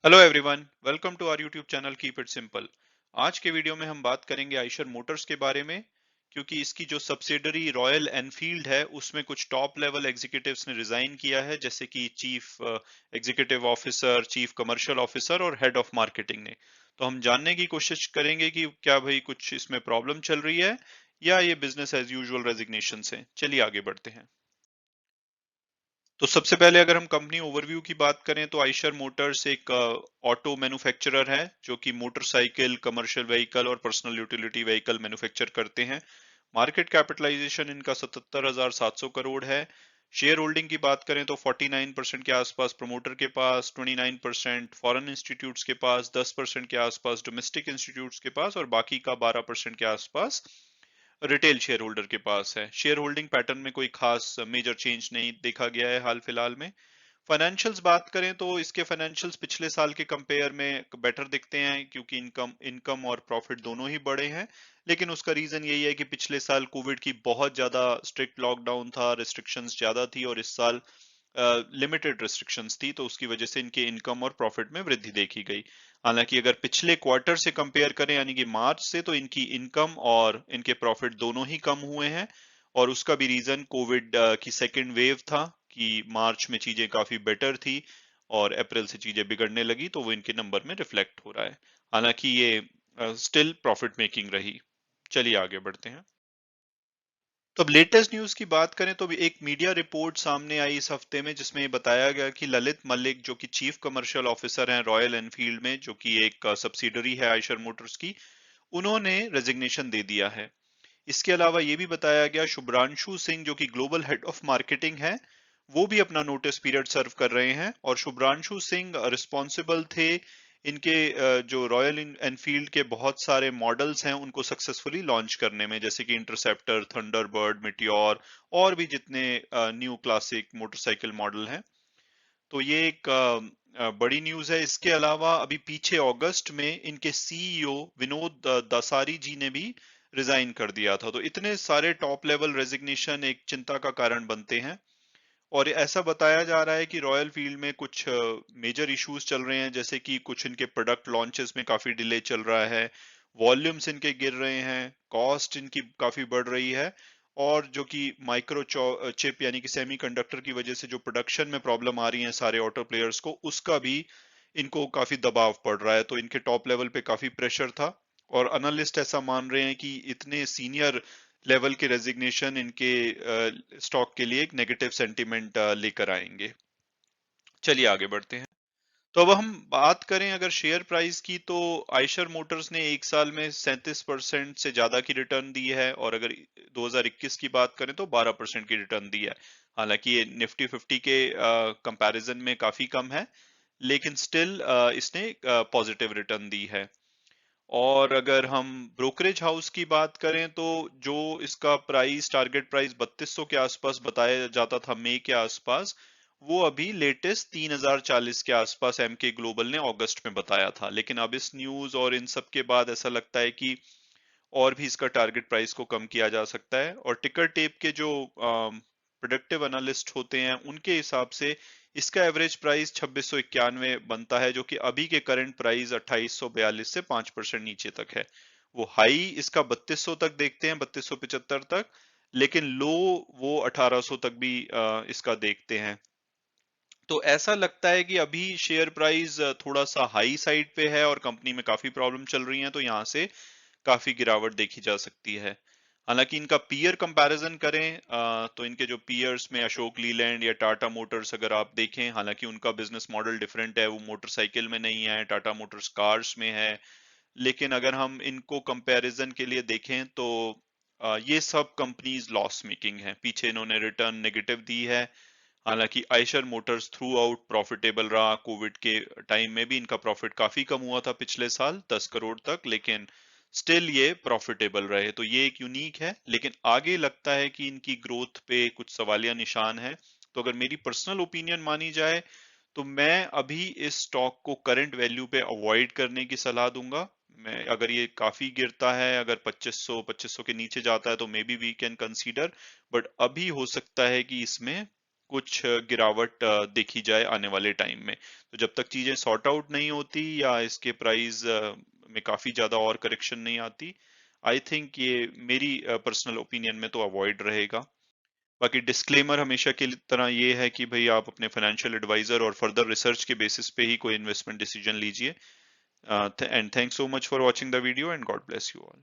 Hello everyone, welcome to our YouTube channel keep it simple. आज के video में हम बात करेंगे आइशर मोटर्स के बारे में, क्योंकि इसकी जो सब्सिडरी रॉयल एनफील्ड है उसमें कुछ टॉप लेवल एग्जीक्यूटिव्स ने रिजाइन किया है, जैसे कि chief executive officer, chief commercial officer और हेड ऑफ मार्केटिंग ने। तो हम जानने की कोशिश करेंगे कि क्या भाई कुछ इसमें प्रॉब्लम चल रही है या ये बिजनेस एज यूजुअल रेजिग्नेशन है। चलिए आगे बढ़ते हैं। तो सबसे पहले अगर हम कंपनी ओवरव्यू की बात करें तो आइशर मोटर्स एक ऑटो मैन्युफैक्चरर है जो कि मोटरसाइकिल, कमर्शियल व्हीकल और पर्सनल यूटिलिटी व्हीकल मैन्युफैक्चर करते हैं। मार्केट कैपिटलाइजेशन इनका 77,700 करोड़ है। शेयर होल्डिंग की बात करें तो 49% के आसपास प्रमोटर के पास, 29% फॉरेन इंस्टीट्यूट्स के पास, 10% के आसपास डोमेस्टिक इंस्टीट्यूट्स के पास और बाकी का 12% के आसपास रिटेल शेयर होल्डर के पास है। शेयर होल्डिंग पैटर्न में कोई खास मेजर चेंज नहीं देखा गया है हाल फिलहाल में। फाइनेंशियल्स बात करें तो इसके फाइनेंशियल्स पिछले साल के कंपेयर में बेटर दिखते हैं, क्योंकि इनकम इनकम और प्रॉफिट दोनों ही बढ़े हैं। लेकिन उसका रीजन यही है कि पिछले साल कोविड की बहुत ज्यादा स्ट्रिक्ट लॉकडाउन था, रिस्ट्रिक्शंस ज्यादा थी और इस साल लिमिटेड रिस्ट्रिक्शंस थी, तो उसकी वजह से इनके इनकम और प्रॉफिट में वृद्धि देखी गई। हालांकि अगर पिछले क्वार्टर से कंपेयर करें यानी कि मार्च से, तो इनकी इनकम और इनके प्रॉफिट दोनों ही कम हुए हैं। और उसका भी रीजन कोविड की सेकेंड वेव था कि मार्च में चीजें काफी बेटर थी और अप्रैल से चीजें बिगड़ने लगी, तो वो इनके नंबर में रिफ्लेक्ट हो रहा है। हालांकि ये स्टिल प्रॉफिट मेकिंग रही। चलिए आगे बढ़ते हैं। तो अब लेटेस्ट न्यूज की बात करें तो अभी एक मीडिया रिपोर्ट सामने आई इस हफ्ते में, जिसमें ये बताया गया कि ललित मलिक जो कि चीफ कमर्शियल ऑफिसर हैं रॉयल एनफील्ड में, जो कि एक सब्सिडरी है आइशर मोटर्स की, उन्होंने रेजिग्नेशन दे दिया है। इसके अलावा ये भी बताया गया शुभ्रांशु सिंह जो कि ग्लोबल हेड ऑफ मार्केटिंग है, वो भी अपना नोटिस पीरियड सर्व कर रहे हैं। और शुभ्रांशु सिंह रिस्पॉन्सिबल थे इनके जो रॉयल एनफील्ड के बहुत सारे मॉडल्स हैं उनको सक्सेसफुली लॉन्च करने में, जैसे कि इंटरसेप्टर, थंडरबर्ड, मिटियोर और भी जितने न्यू क्लासिक मोटरसाइकिल मॉडल हैं। तो ये एक बड़ी न्यूज है। इसके अलावा अभी पीछे अगस्त में इनके सीईओ विनोद दसारी जी ने भी रिजाइन कर दिया था। तो इतने सारे टॉप लेवल रेजिग्नेशन एक चिंता का कारण बनते हैं। और ऐसा बताया जा रहा है कि रॉयल फील्ड में कुछ मेजर इश्यूज चल रहे हैं, जैसे कि कुछ इनके प्रोडक्ट लॉन्चेस में काफी डिले चल रहा है, वॉल्यूम्स इनके गिर रहे हैं, कॉस्ट इनकी काफी बढ़ रही है। और जो कि माइक्रो चिप यानी कि सेमीकंडक्टर की वजह से जो प्रोडक्शन में प्रॉब्लम आ रही है सारे ऑटो प्लेयर्स को, उसका भी इनको काफी दबाव पड़ रहा है। तो इनके टॉप लेवल पे काफी प्रेशर था। और एनालिस्ट ऐसा मान रहे हैं कि इतने सीनियर लेवल के रेजिग्नेशन इनके स्टॉक के लिए एक नेगेटिव सेंटीमेंट लेकर आएंगे। चलिए आगे बढ़ते हैं। तो अब हम बात करें अगर शेयर प्राइस की, तो आइशर मोटर्स ने एक साल में 37% से ज्यादा की रिटर्न दी है, और अगर 2021 की बात करें तो 12% की रिटर्न दी है। हालांकि ये निफ्टी 50 के कंपैरिजन में काफी कम है, लेकिन स्टिल इसने पॉजिटिव रिटर्न दी है। और अगर हम ब्रोकरेज हाउस की बात करें तो जो इसका प्राइस, टारगेट प्राइस 3200 के आसपास बताया जाता था मई के आसपास, वो अभी लेटेस्ट 3040 के आसपास एमके ग्लोबल ने अगस्त में बताया था। लेकिन अब इस न्यूज और इन सब के बाद ऐसा लगता है कि और भी इसका टारगेट प्राइस को कम किया जा सकता है। और टिकर टेप के जो प्रोडक्टिव एनालिस्ट होते हैं उनके हिसाब से इसका एवरेज प्राइस 2691 बनता है, जो कि अभी के करंट प्राइस 2842 से 5% नीचे तक है। वो हाई इसका 3200 तक देखते हैं, 3275 तक, लेकिन लो वो 1800 तक भी इसका देखते हैं। तो ऐसा लगता है कि अभी शेयर प्राइस थोड़ा सा हाई साइड पे है और कंपनी में काफी प्रॉब्लम चल रही है, तो यहाँ से काफी गिरावट देखी जा सकती है। हालांकि इनका पीयर कंपैरिजन करें तो इनके जो पीयर्स में अशोक लीलैंड या टाटा मोटर्स अगर आप देखें, हालांकि उनका बिजनेस मॉडल डिफरेंट है, वो मोटरसाइकिल में नहीं है, टाटा मोटर्स कार्स में है। लेकिन अगर हम इनको कंपैरिजन के लिए देखें तो ये सब कंपनीज लॉस मेकिंग है, पीछे इन्होंने रिटर्न नेगेटिव दी है। हालांकि Eicher Motors through out profitable रहा, कोविड के टाइम में भी इनका प्रॉफिट काफी कम हुआ था पिछले साल 10 करोड़ तक, लेकिन स्टिल ये प्रॉफिटेबल रहे। तो ये एक यूनिक है, लेकिन आगे लगता है कि इनकी ग्रोथ पे कुछ सवालिया निशान है। तो अगर मेरी पर्सनल ओपिनियन मानी जाए तो मैं अभी इस स्टॉक को करंट वैल्यू पे अवॉइड करने की सलाह दूंगा। मैं अगर ये काफी गिरता है, अगर 2500 के नीचे जाता है तो may be we can consider, but अभी हो सकता है कि इसमें कुछ गिरावट देखी जाए आने वाले टाइम में। तो जब तक चीजें सॉर्ट आउट नहीं होती या इसके प्राइस में काफी ज्यादा और करेक्शन नहीं आती, आई थिंक ये मेरी पर्सनल ओपिनियन में तो अवॉइड रहेगा। बाकी डिस्क्लेमर हमेशा की तरह ये है कि भाई आप अपने फाइनेंशियल एडवाइजर और फर्दर रिसर्च के बेसिस पे ही कोई इन्वेस्टमेंट डिसीजन लीजिए। And thanks so much for watching the video and God bless you all.